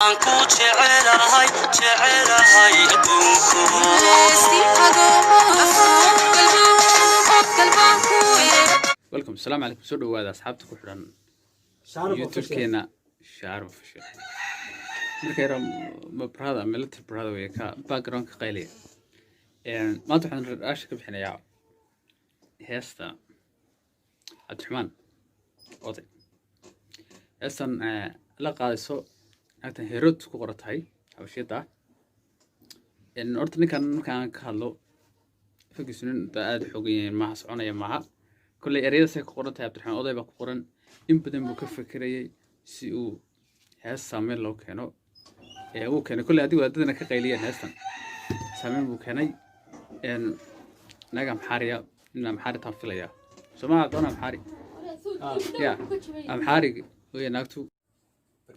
Anku jecelahay adduunku welcome السلام عليكم soo dhawaada asxaabta ku xiran YouTube-keena Shaaruf Fashion markay ma brother military brother way ka background ka qayliya maanta waxaan raasha ka bixinayaa heesta Abdurrahman oday heestan la qaadayso agtan Herod ku qoratahay hawshiyada horta ninkan markaan ka hadlo fagiisunin aad xoogayeen ma soconaya maaha كل أريد سيكون تابع الحين أضيع بقرن إن بدن بكفكرية سيو هاس سامين لو كانوا هو كان كل هذه ودنا كقيلية هاسن سامين بكاني إن نجم حارية إن محاري تنفليا سمعت أنا محاري يا محاري ويا نكتو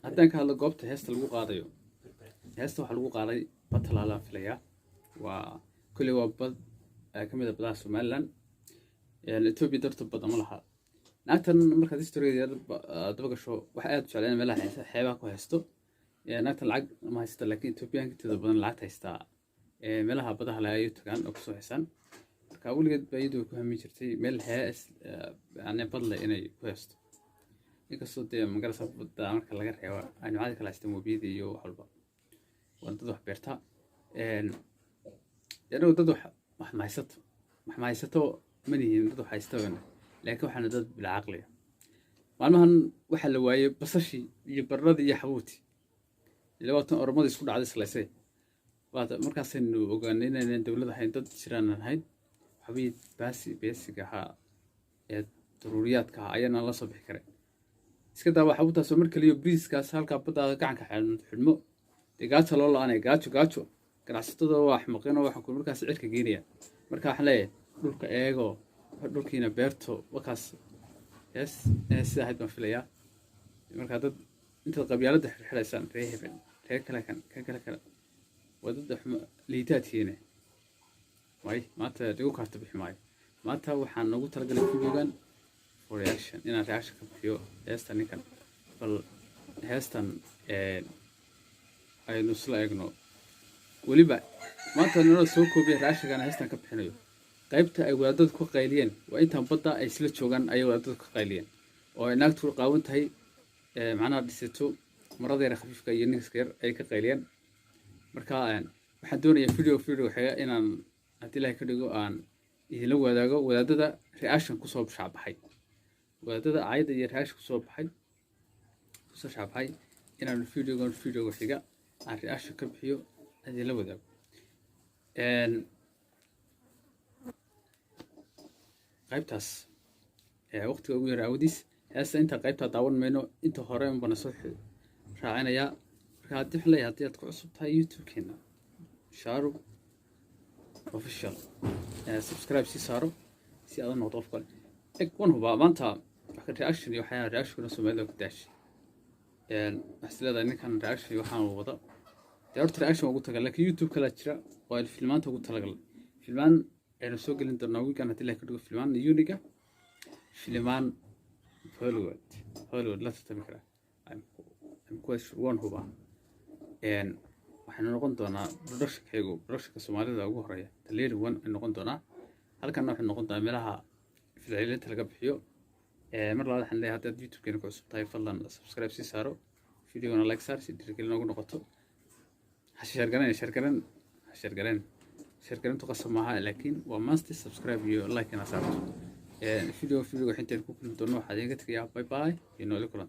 حتى إنك هلا قبت هاس الوق قاضيو هاس الوق قاضي بطل على فليا وكل وبد كم إذا بدأ سمعلن الإثيوبي درت بدم لها نعتن مركز هيستوري دبقة شو واحد شغلين ملها حيبة كويستو نعتن العق ما هيست لكن إثيوبيا كنت بدن العق هيستا ملها بدها لا يتكان أقصى حسن كأول قد بيدو كهم يشتري ملها يعني بدل إني كويست يقصد مقرصة بدا مركز لقى حيوان أنا عادي كلا استمو بيدي يو حلبة وانتظر بيرتا يعني وانتظر ما يستو مني ندو حيستوعنا لكن وحنا ضد بالعقلية معناها وحنا لواي بصشي يبرد يحوتي اللي وقت رمضان يسكون على سلاسة بعد مركز إنه وقالنا إن الدولة حين ضد شرانا هاي حبيت بس كها ضروريات كها أيانا الله صبح كره إسكت هو حبوتها سمر كليو بريس كاسال كابتا كعن حلمو تقاتل الله أنا قاتشو كراسته ده وحمقنا وحكون مركز عيرك جينيا مركز حلاية dhulka eego dhulkiina beerto wakaas sida hadda ma filaya marka dad inta qabyaalada xirxiraysan reeheben reer kale kan wadada liitaadkiina way maanta dhigu kaarta bixi maayo maanta waxaan nagu talagalay videogan for reaction inaan reaction ka bixiyo heestan ninkan bal heestan aynu isla eegno weliba maanta noo soo koobiya reaction heestan ka bixinayo qaybta ay wadaadadu ku qayliyeen waa intaan badda ay isla joogan ay wadaadadu ku qayliyeen oo ay naagtu qaawan tahay macnaha dhisato maradeera khafiifka iyo niska yar ay ka qayliyeen marka waxaan doonayaa video xiga inaan hadii Ilaahay ka dhigo aan idinla wadaago wadaadada reaction ku soo shaabaxay wadaadada ayada iyo reaction ku soo shaabaxay inaan video xiga aan reaction ka bixiyo idinla wadaago qaybtaas waqtiga ugu yar awdiis heesta inta qaybta daawan mayno inta hore bana soo raacinaya marka hadii xilay hadii aad ku cusub tahay YouTube-keena Shaaruf Official subscribe si saaro si aad noqdo qof kale wan huba maanta waxa reaction iyo waxyaabo reaction Soomaaliya ku daash maxsalada ninkan reaction waxaan wada horta reaction ugu tagal laakiin YouTube kala jira waa filmaanta ugu talagal filmaan أنا سوق الإنترنت كانت لها كده فيلمان يونيكا فيلمان هوليوود لا تتذكره I'm quite one هو إن وحنا نقولنا برشك الصومالي ده أقوه رأيه تلير وان نقولنا هل كنا نحن نقولنا ملها في العيلة تلقى بحيو مرة واحدة حنا هذا يوتيوب كنا كويس طيب فضلا سبسكرايب سارو فيديو لايك صار سيدير كلنا نقطه هشرقلين شركة تقسم معها لكن وماستي سبسكرايب يو لايك أنا سافر الفيديو حين تلقوا كل دونو حديقتك يا باي ينو لكم